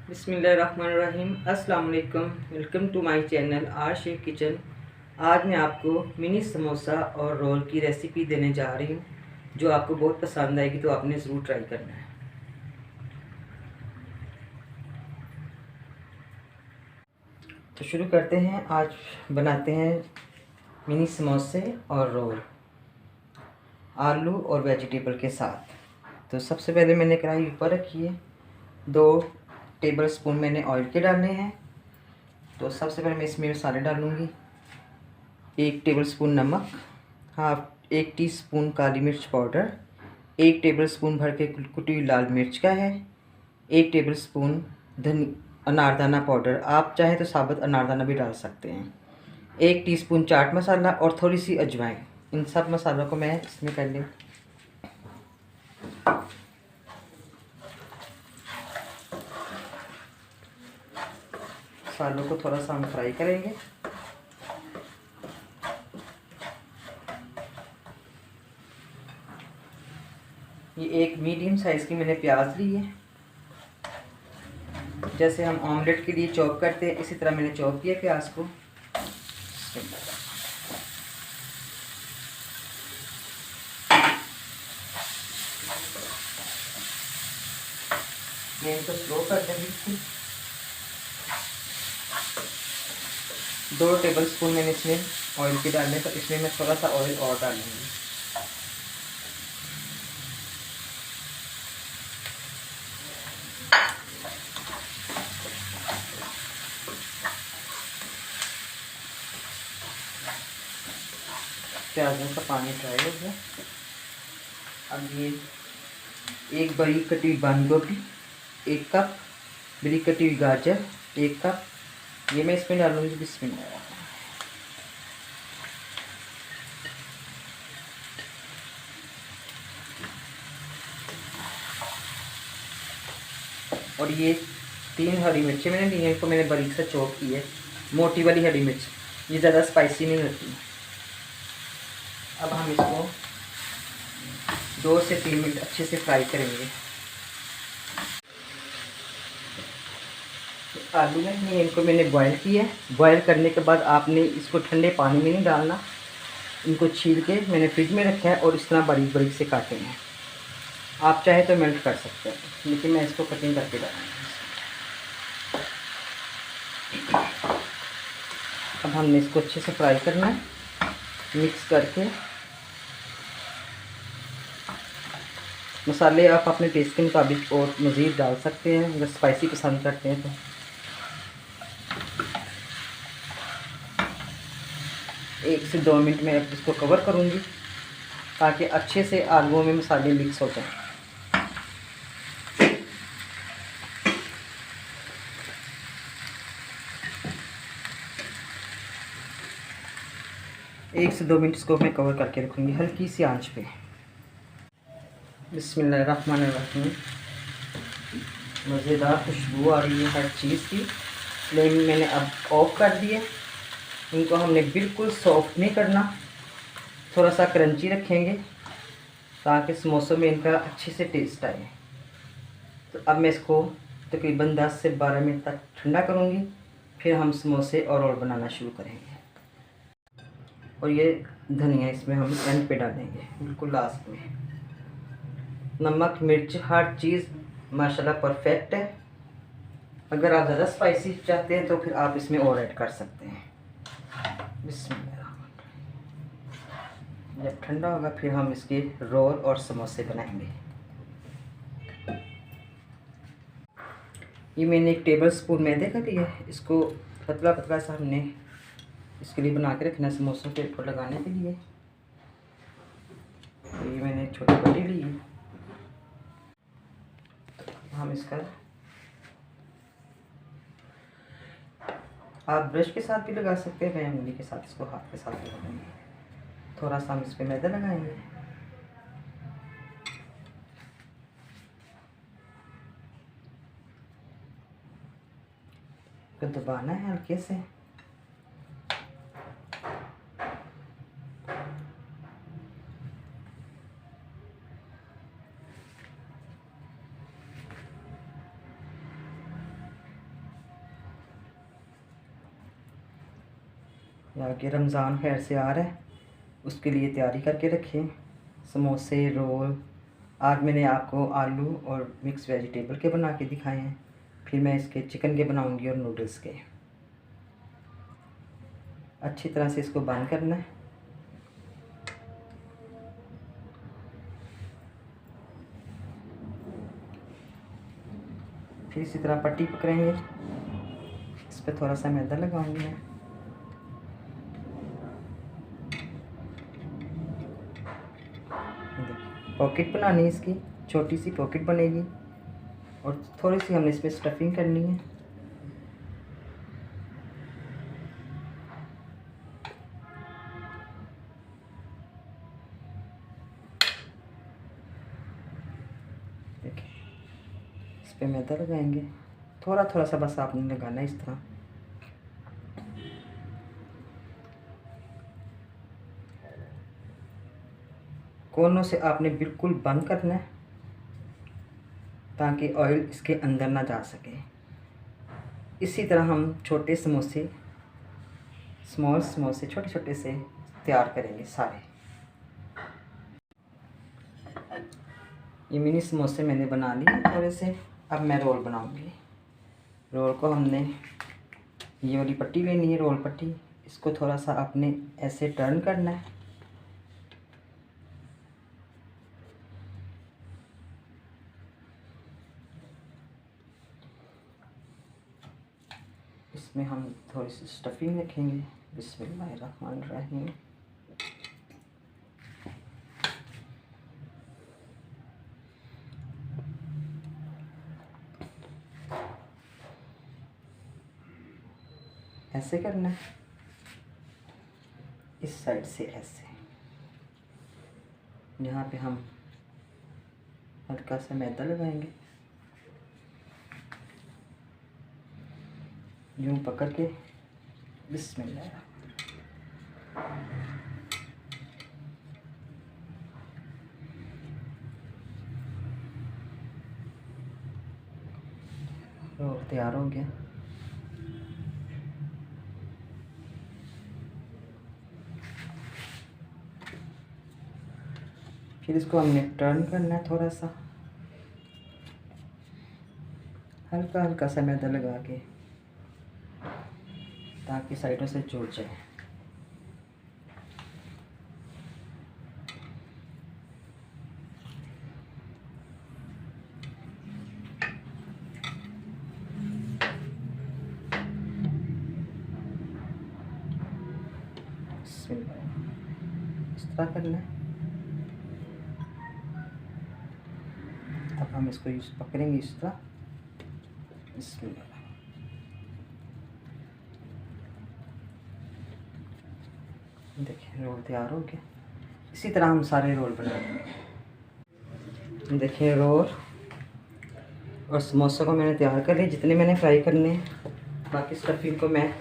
बिस्मिल्लाहिर्रहमानिर्रहीम। अस्सलाम वालेकुम। Welcome to my channel Ashiq kitchen. आज मैं आपको मिनी समोसा और रोल की रेसिपी देने जा रही हूँ, जो आपको बहुत पसंद आएगी, तो आपने ज़रूर ट्राई करना है। तो शुरू करते हैं। आज बनाते हैं मिनी समोसे और रोल आलू और वेजिटेबल के साथ। तो सबसे पहले मैंने कढ़ाई ऊपर रखी है। 2 टेबल स्पून मैंने ऑयल के डालने हैं। तो सबसे पहले मैं इसमें मसाले डालूँगी। 1 टेबल स्पून नमक, 1 टीस्पून काली मिर्च पाउडर, 1 टेबल स्पून भर के कुटी हुई लाल मिर्च का है, 1 टेबल स्पून अनारदाना पाउडर, आप चाहें तो साबुत अनारदाना भी डाल सकते हैं, 1 टीस्पून चाट मसाला और थोड़ी सी अजवाइन। इन सब मसालों को मैं इसमें कर लूँ। मसालों को थोड़ा सा हम फ्राई करेंगे। ये एक मीडियम साइज़ की मैंने प्याज ली है। जैसे हम ऑमलेट के लिए चॉप करते हैं, इसी तरह मैंने चॉप किया प्याज को। मैं इनको स्लो कर देंगे। 2 टेबल स्पून मैंने इसमें ऑयल के डालने, तो इसमें मैं थोड़ा सा ऑयल और डालूंगी। प्याजों का पानी ड्राई हो गया। अब ये एक बड़ी कटी हुई बंद गोभी, 1 कप, बड़ी कटी हुई गाजर 1 कप, ये मैं इसमें डालूंगी। बिस्मिल्लाह। और ये 3 हरी मिर्ची मैंने ली है, इनको मैंने बारीक से चॉप की है। मोटी वाली हरी मिर्च, ये ज़्यादा स्पाइसी नहीं होती। अब हम इसको 2 से 3 मिनट अच्छे से फ्राई करेंगे। आलू में इनको मैंने बॉईल किया है। बॉईल करने के बाद आपने इसको ठंडे पानी में नहीं डालना। इनको छील के मैंने फ्रिज में रखा है और इस तरह बारीक बारीक से काटे हैं। आप चाहे तो मेल्ट कर सकते हैं, लेकिन मैं इसको कटिंग करके डालूँगी। अब हमने इसको अच्छे से फ्राई करना है, मिक्स करके। मसाले आप अपने टेस्ट के मुताबिक और मज़ीद डाल सकते हैं, अगर स्पाइसी पसंद करते हैं तो। 1 से 2 मिनट में अब इसको कवर करूँगी, ताकि अच्छे से आलूओं में मसाले मिक्स हो जाएं। 1 से 2 मिनट इसको मैं कवर करके रखूँगी हल्की सी आंच पे। बिस्मिल्लाहिर्रहमानिर्रहीम। मज़ेदार खुशबू आ रही है हर चीज़ की। फ्लेम मैंने अब ऑफ कर दिया। इनको हमने बिल्कुल सॉफ्ट नहीं करना, थोड़ा सा क्रंची रखेंगे, ताकि समोसों में इनका अच्छे से टेस्ट आए। तो अब मैं इसको तकरीबन 10 से 12 मिनट तक ठंडा करूँगी, फिर हम समोसे और रोल बनाना शुरू करेंगे। और ये धनिया इसमें हम एंड पे डालेंगे, बिल्कुल लास्ट में। नमक मिर्च हर चीज़ माशाल्लाह परफेक्ट है। अगर आप ज़्यादा स्पाइसी चाहते हैं तो फिर आप इसमें और ऐड कर सकते हैं। बिस्मिल्लाह। जब ठंडा होगा फिर हम इसके रोल और समोसे बनाएंगे। ये मैंने 1 टेबल स्पून मैदे का लिया है। इसको पतला पतला सा हमने इसके लिए बना के रखना, समोसों के ऊपर लगाने के लिए। ये मैंने छोटी बड़ी ली है। हम इसका आप ब्रश के साथ भी लगा सकते हैं, मैं उंगली के साथ इसको हाथ के साथ लगाएंगे। थोड़ा सा हम इस पर मैदा लगाएंगे। तो दबाना है हल्के से। या कि रमज़ान खैर से आ रहा है, उसके लिए तैयारी करके रखें। समोसे, रोल। आज मैंने आपको आलू और मिक्स वेजिटेबल के बना के दिखाए हैं, फिर मैं इसके चिकन के बनाऊंगी और नूडल्स के। अच्छी तरह से इसको बंद करना है। फिर इसी तरह पट्टी पकड़ेंगे, इस पर थोड़ा सा मैदा लगाऊंगी मैं। पॉकेट बनानी है इसकी, छोटी सी पॉकेट बनेगी और थोड़ी सी हमने इसमें स्टफिंग करनी है। देखिए, इस पर मैदा लगाएंगे, थोड़ा थोड़ा सा बस आपने लगाना है इस तरह। कोनों से आपने बिल्कुल बंद करना है ताकि ऑयल इसके अंदर ना जा सके। इसी तरह हम छोटे समोसे, स्मॉल समोसे छोटे छोटे से तैयार करेंगे सारे। ये मिनी समोसे मैंने बना लिए थोड़े से। अब मैं रोल बनाऊंगी। रोल को हमने ये वाली पट्टी लेनी है, रोल पट्टी। इसको थोड़ा सा आपने ऐसे टर्न करना है। इसमें हम थोड़ी सी स्टफिंग रखेंगे। बिस्मिल्लाहिर्रहमानिर्रहीम। ऐसे करना है, इस साइड से ऐसे। यहाँ पे हम हल्का सा मैदा लगाएंगे, यूं पकड़ के। बिस्मिल्लाह। रोल तैयार हो गया। फिर इसको हमने टर्न करना है थोड़ा सा, हल्का हल्का सा मैदा लगा के, ताकि साइडों से जुड़ जाए। इस तरह करना है। अब हम इसको पकड़ेंगे इस तरह। देखिए, रोल तैयार हो गया। इसी तरह हम सारे रोल बनाएंगे। देखिए, रोल और समोसा को मैंने तैयार कर लिया, जितने मैंने फ्राई करने हैं। बाकी स्टफिंग को मैं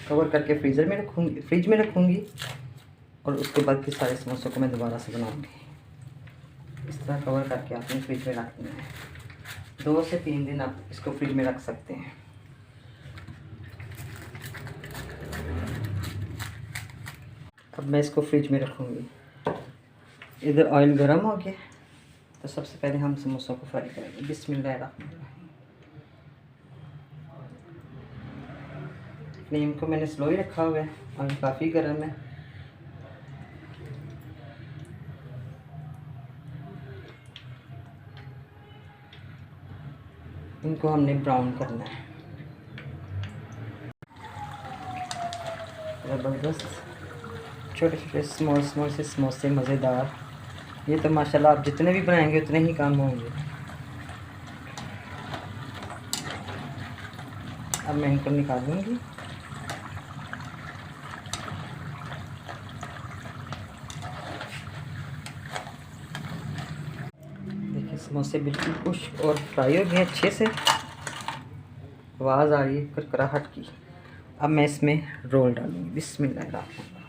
कवर करके फ्रिज में रखूँगी और उसके बाद फिर सारे समोसों को मैं दोबारा से बनाऊँगी। इस तरह कवर करके आपने फ्रिज में रख देना है। 2 से 3 दिन आप इसको फ्रिज में रख सकते हैं। अब मैं इसको फ्रिज में रखूँगी। इधर ऑयल गर्म हो गया, तो सबसे पहले हम समोसों को फ्राई करेंगे। बिस्मिल्लाहिर्रहमानिर्रहीम। फ्लेम को मैंने स्लो ही रखा हुआ है, ऑयल काफ़ी गर्म है। इनको हमने ब्राउन करना है। ज़बरदस्त छोटे छोटे स्मॉल से समोसे मज़ेदार। ये तो माशाल्लाह आप जितने भी बनाएंगे उतने ही काम होंगे। अब मैं इनको निकालूंगी। देखिए, समोसे बिल्कुल खुश्क और फ्राई हो गए अच्छे से। आवाज़ आ रही है करकराहट की। अब मैं इसमें रोल डालूंगी। बिस्मिल्लाहिर्रहमानिर्रहीम।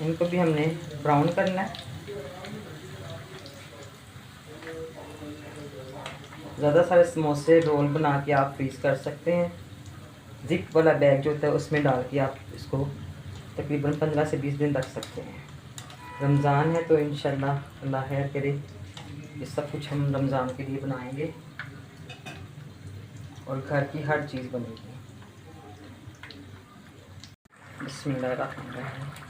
इनको भी हमने ब्राउन करना है। ज़्यादा सारे समोसे रोल बना के आप फ्रीज़ कर सकते हैं। जिप वाला बैग जो होता है उसमें डाल के आप इसको तकरीबन 15 से 20 दिन रख सकते हैं। रमज़ान है तो इंशाल्लाह अल्लाह खैर करे, ये सब कुछ हम रमज़ान के लिए बनाएंगे और घर की हर चीज़ बनेगी। बिस्मिल्लाहिर्रहमानिर्रहीम।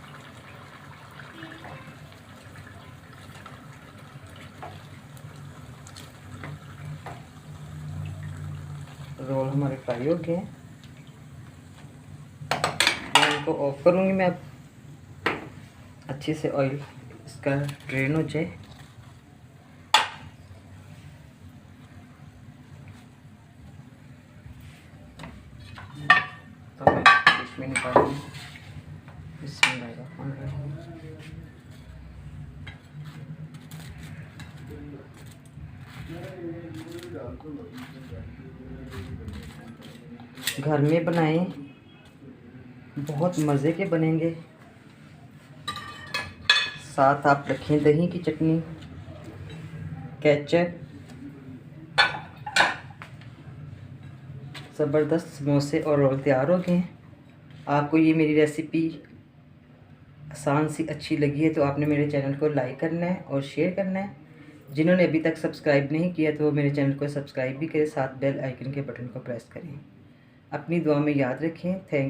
रोल हमारे फ्राई हो गए हैं। मैं इनको ऑफ करूँगी, मैं अच्छे से ऑयल इसका ड्रेन हो जाए। तो मैं इसमें निकालूँगी। बिस्मिल्लाहिर्रहमानिर्रहीम। घर में बनाएं, बहुत मज़े के बनेंगे। साथ आप रखें दही की चटनी, केचप। ज़बरदस्त समोसे और रोल तैयार हो गए हैं। आपको ये मेरी रेसिपी आसान सी अच्छी लगी है तो आपने मेरे चैनल को लाइक करना है और शेयर करना है। जिन्होंने अभी तक सब्सक्राइब नहीं किया तो वो मेरे चैनल को सब्सक्राइब भी करें, साथ बेल आइकन के बटन को प्रेस करें। अपनी दुआ में याद रखें। Thank you.